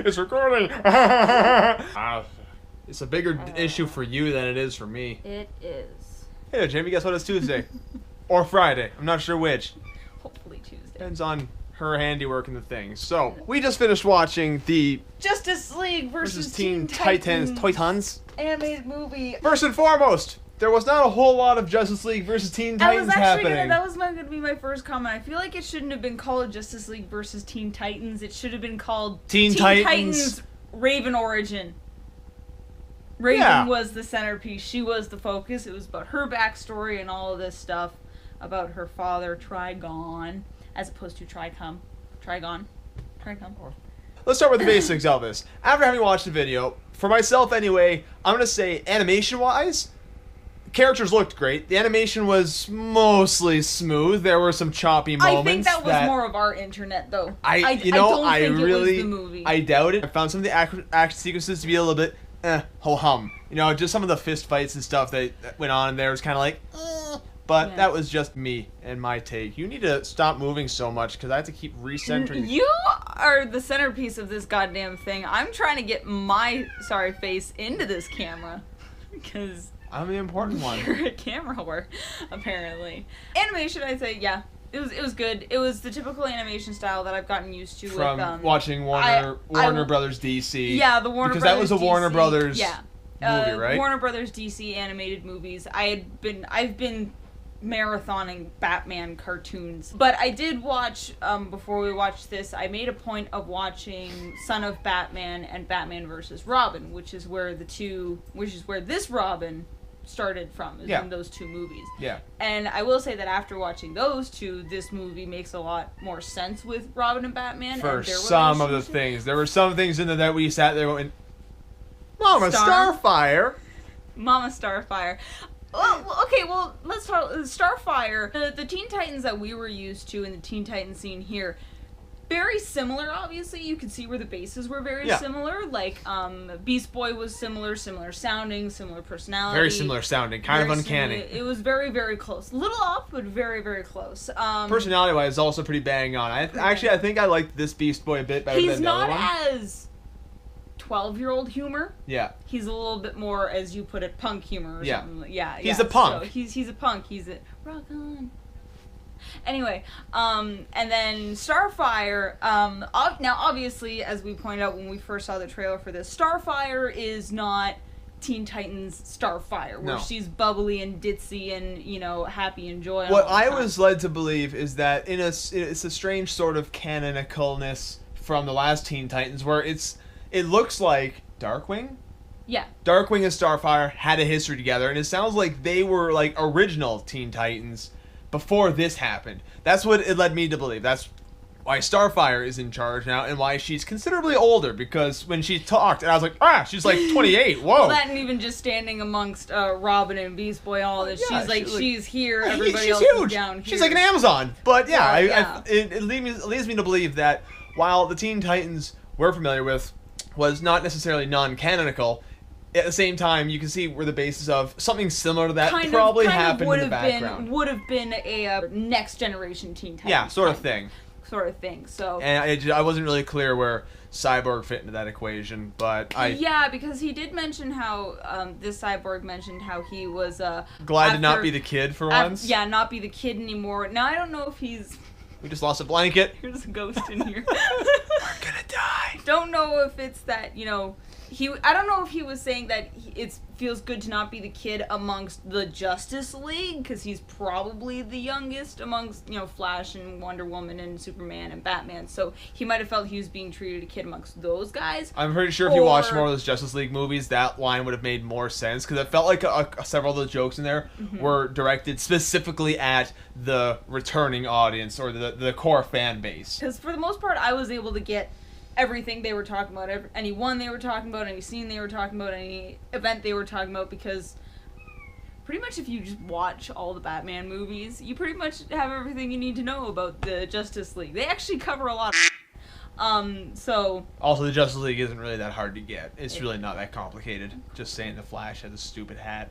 It's recording. It's a bigger issue for you than it is for me. It is. Hey, Jamie, guess what? It's Tuesday. Or Friday. I'm not sure which. Hopefully Tuesday. Depends on her handiwork and the things. So, we just finished watching the Justice League versus Teen Titans animated movie. First and foremost, there was not a whole lot of Justice League versus Teen Titans happening. That was gonna be my first comment. I feel like it shouldn't have been called Justice League versus Teen Titans. It should have been called Teen Titans Raven Origin. Raven was the centerpiece. She was the focus. It was about her backstory and all of this stuff about her father, Trigon, as opposed to Trigon. Let's start with the basics of this. After having watched the video, for myself anyway, I'm going to say animation-wise, characters looked great. The animation was mostly smooth. There were some choppy moments. I think that was more of our internet, though. I don't think it was the movie. I doubt it. I found some of the action sequences to be a little bit ho-hum. You know, just some of the fist fights and stuff that went on in there was kind of like, but that was just me and my take. You need to stop moving so much because I have to keep recentering. You are the centerpiece of this goddamn thing. I'm trying to get my sorry face into this camera because I'm the important one. You're a camera whore, apparently. Animation, I'd say, yeah. It was good. It was the typical animation style that I've gotten used to from watching Warner Brothers DC. Yeah, the Warner because Brothers that was a Warner DC, Brothers movie, right? Warner Brothers DC animated movies. I've been marathoning Batman cartoons, but I did watch before we watched this. I made a point of watching Son of Batman and Batman vs. Robin, which is where this Robin started from, is in those two movies. Yeah. And I will say that after watching those two, this movie makes a lot more sense with Robin and Batman. For some of the things. There were some things in there that we sat there going, Mama Starfire! Mama Starfire. Well, okay, well, let's talk Starfire. The Teen Titans that we were used to in the Teen Titans scene here, very similar, obviously. You could see where the bases were very similar. Like, Beast Boy was similar sounding, similar personality. Very similar sounding, kind of uncanny. It was very, very close. Little off, but very, very close. Personality-wise, also pretty bang on. I think I liked this Beast Boy a bit better than the other one. He's not as 12-year-old humor. Yeah. He's a little bit more, as you put it, punk humor or something. Yeah. He's a punk. So he's a punk. He's a rock on. Anyway, and then Starfire, now obviously, as we pointed out when we first saw the trailer for this, Starfire is not Teen Titans Starfire, where she's bubbly and ditzy and, you know, happy and joy. What I was led to believe is that it's a strange sort of canonicalness from the last Teen Titans, where it looks like Darkwing. Yeah. Darkwing and Starfire had a history together, and it sounds like they were like original Teen Titans before this happened. That's what it led me to believe. That's why Starfire is in charge now, and why she's considerably older, because when she talked, and I was like, she's like 28, whoa. Well, that and even just standing amongst Robin and Beast Boy, all this, she's here, everybody else is down here. She's like an Amazon. But it leads me to believe that while the Teen Titans we're familiar with was not necessarily non-canonical, at the same time, you can see where the basis of something similar to that probably happened in the background. Would have been a next generation Teen Titans. Yeah, sort of thing. So. And I wasn't really clear where Cyborg fit into that equation, but yeah, because he did mention how this Cyborg mentioned how he was glad to not be the kid for once. Yeah, not be the kid anymore. Now I don't know if he's. We just lost a blanket. There's a ghost in here. We're gonna die. Don't know if it's that, you know. I don't know if he was saying that it feels good to not be the kid amongst the Justice League, because he's probably the youngest amongst, you know, Flash and Wonder Woman and Superman and Batman, so he might have felt he was being treated a kid amongst those guys. I'm pretty sure if you watched more of those Justice League movies, that line would have made more sense, because it felt like several of the jokes in there were directed specifically at the returning audience, or the core fan base. Because for the most part, I was able to get everything they were talking about, any one they were talking about, any scene they were talking about, any event they were talking about, because pretty much if you just watch all the Batman movies, you pretty much have everything you need to know about the Justice League. They actually cover a lot of so. Also, the Justice League isn't really that hard to get. It's really not that complicated. Just saying the Flash has a stupid hat.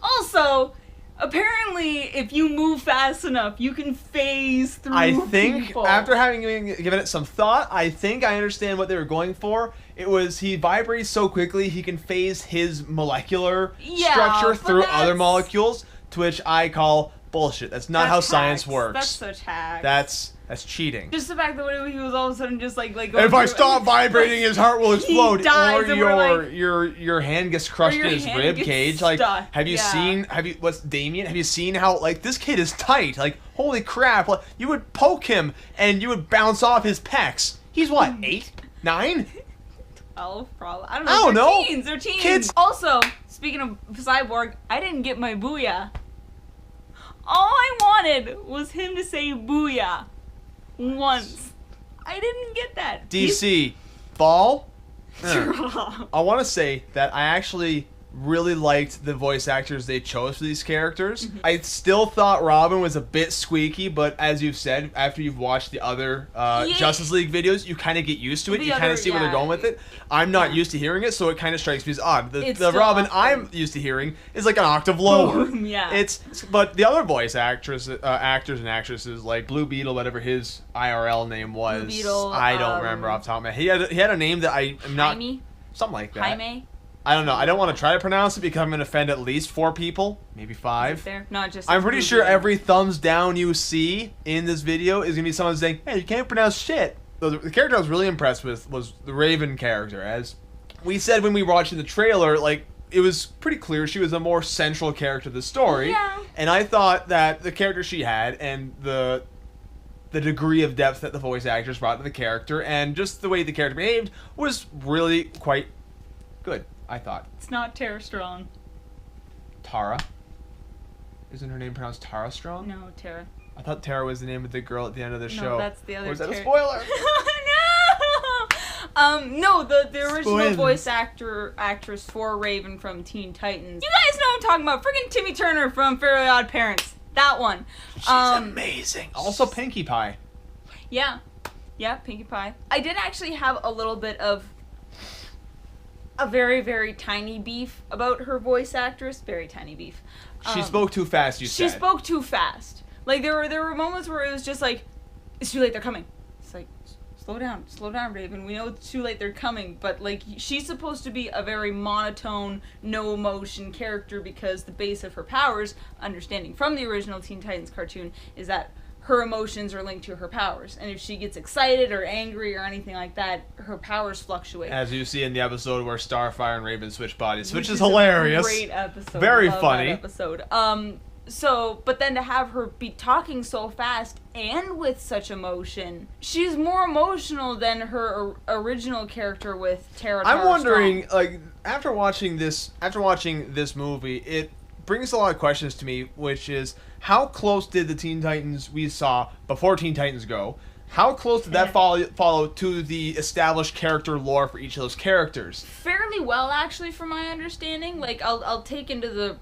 Also, Apparently, if you move fast enough, you can phase through I think, people. after having given it some thought, I think I understand what they were going for. It was he vibrates so quickly he can phase his molecular structure through other molecules, to which I call bullshit. That's not how science works. That's such hacks. That's cheating. Just the fact that he was all of a sudden just like if I stop vibrating, his heart will explode, dies, or your hand gets crushed in his rib cage. Like, have you seen? What's Damien? Have you seen how like this kid is tight? Like, holy crap! Like, you would poke him and you would bounce off his pecs. He's what, 8, 9? 12, probably. I don't know. They're teens. Kids. Also, speaking of Cyborg, I didn't get my booyah. All I wanted was him to say booyah once. I didn't get that. DC, ball. I want to say that I actually really liked the voice actors they chose for these characters. I still thought Robin was a bit squeaky, but as you've said, after you've watched the other Justice League videos, you kind of get used to it. You kind of see where they're going with it. I'm not used to hearing it, so it kind of strikes me as odd. The Robin I'm used to hearing is like an octave lower. But the other voice actors and actresses, like Blue Beetle, whatever his IRL name was, Blue Beetle, I don't remember off the top of my head. He had a name that I am not... Something like that. Jaime? I don't know. I don't want to try to pronounce it because I'm going to offend at least 4 people, maybe 5. Not just. I'm pretty sure every thumbs down you see in this video is going to be someone saying, "Hey, you can't pronounce shit." The character I was really impressed with was the Raven character. As we said when we watched the trailer, like, it was pretty clear she was a more central character to the story. Yeah. And I thought that the character she had and the degree of depth that the voice actors brought to the character and just the way the character behaved was really quite good. I thought. It's not Tara Strong. Tara? Isn't her name pronounced Tara Strong? No, Tara. I thought Tara was the name of the girl at the end of the show. No, that's the other. Or was that a spoiler? No! The original voice actress for Raven from Teen Titans. You guys know what I'm talking about. Friggin' Timmy Turner from Fairly Odd Parents. That one. She's amazing. Also Pinkie Pie. Yeah. Yeah, Pinkie Pie. I did actually have a little bit of a very, very tiny beef about her voice actress. Very tiny beef. She spoke too fast, you said. She spoke too fast. Like, there were moments where it was just like, it's too late, they're coming. It's like, slow down, Raven. We know it's too late, they're coming. But, like, she's supposed to be a very monotone, no emotion character because the base of her powers, understanding from the original Teen Titans cartoon, is that her emotions are linked to her powers. And if she gets excited or angry or anything like that, her powers fluctuate. As you see in the episode where Starfire and Raven switch bodies, which is hilarious. Great episode. Very funny. That episode. But then to have her be talking so fast and with such emotion, she's more emotional than her original character with Tara. I'm wondering, like, after watching this movie, it brings a lot of questions to me, which is, how close did the Teen Titans we saw before Teen Titans Go, how close did that follow to the established character lore for each of those characters? Fairly well, actually, from my understanding. Like, I'll take into the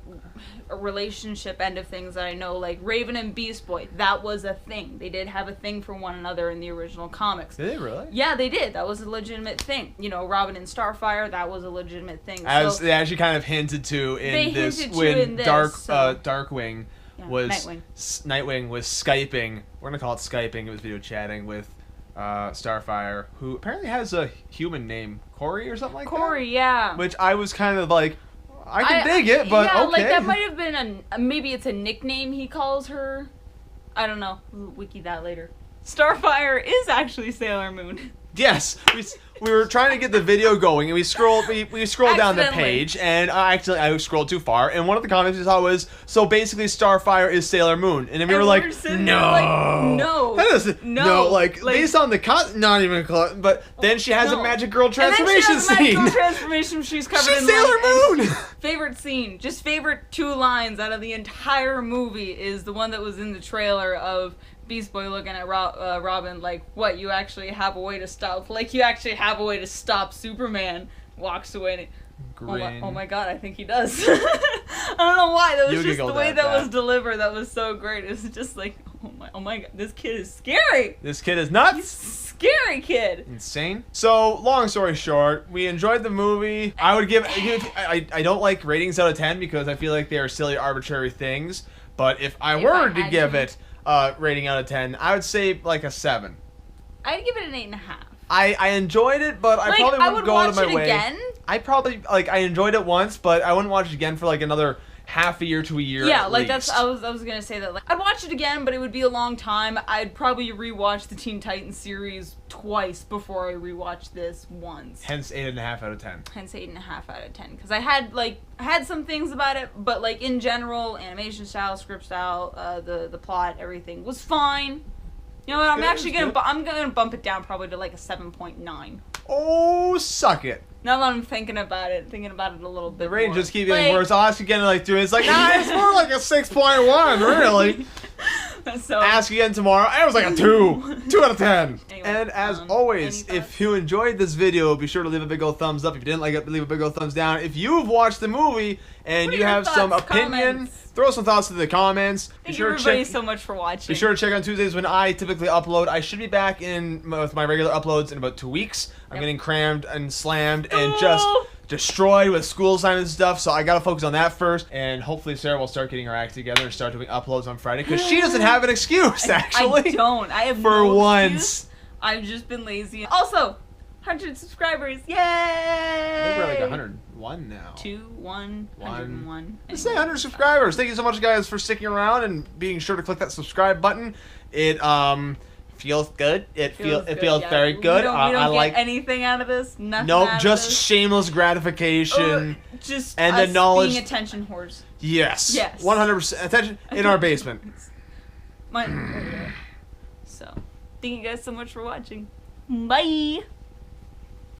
relationship end of things that I know, like Raven and Beast Boy, that was a thing. They did have a thing for one another in the original comics. Did they really? Yeah, they did. That was a legitimate thing. You know, Robin and Starfire, that was a legitimate thing. As they actually kind of hinted to in this, when Darkwing was Nightwing was Skyping. We're gonna call it Skyping. It was video chatting with Starfire, who apparently has a human name, Corey or something like that. Corey, yeah. Which I was kind of like, I can dig it, but yeah, okay. Like that might have been maybe it's a nickname he calls her. I don't know. We'll wiki that later. Starfire is actually Sailor Moon. Yes, we were trying to get the video going, and we scrolled down the page, and I scrolled too far, and one of the comments we saw was, so basically Starfire is Sailor Moon, and then we were like, no, that doesn't, no, like based on the not even close, but then she has a magic girl transformation scene. Magic girl transformation, she's covered in Sailor Moon. Favorite scene, just favorite 2 lines out of the entire movie is the one that was in the trailer of Beast Boy looking at Robin like, what, you actually have a way to stop, like, you actually have a way to stop Superman. Walks away and oh my god, I think he does. I don't know why, that was just the way that was delivered, that was so great. It was just like, oh my god, this kid is scary. This kid is nuts. He's scary kid. Insane. So, long story short, we enjoyed the movie. I would give I don't like ratings out of 10 because I feel like they are silly, arbitrary things. But if I were to give it a rating out of 10, I would say like a 7. I'd give it an 8.5. I enjoyed it, but I probably wouldn't go out of my way. Again? I probably I enjoyed it once, but I wouldn't watch it again for like another half a year to a year. Yeah, at like least. I was gonna say that. Like, I'd watch it again, but it would be a long time. I'd probably rewatch the Teen Titans series twice before I rewatch this once. Hence 8.5 out of 10. Hence 8.5 out of 10. Because I had some things about it, but like in general, animation style, script style, the plot, everything was fine. You know what? I'm gonna bump it down probably to like a 7.9. Oh, suck it. Now that I'm thinking about it a little bit. The rating more. just keeps getting worse. I'll ask again in like 2 minutes. Like, nah, it's more like a 6.1, really. So, ask again tomorrow. It was like a 2. 2 out of 10. Anyway, and as always, if you enjoyed this video, be sure to leave a big old thumbs up. If you didn't like it, leave a big old thumbs down. If you've watched the movie and you have some opinion, throw some thoughts in the comments. Thank you everybody so much for watching. Be sure to check on Tuesdays when I typically upload. I should be back with my regular uploads in about 2 weeks. I'm getting crammed and slammed and just destroyed with school assignments and stuff, so I gotta focus on that first, and hopefully Sarah will start getting her act together and start doing uploads on Friday, because she doesn't have an excuse, actually. I don't. I have for no once. Excuse. I've just been lazy. Also, 100 subscribers. Yay! I think we're like 101 now. 101. Let's say 100 subscribers. Thank you so much, guys, for sticking around and being sure to click that subscribe button. It feels good. It feels very good. We don't get anything out of this. Nothing. Nope, just shameless gratification. Just and us the knowledge. Being attention whores. Yes. 100% attention in our basement. So, thank you guys so much for watching. Bye.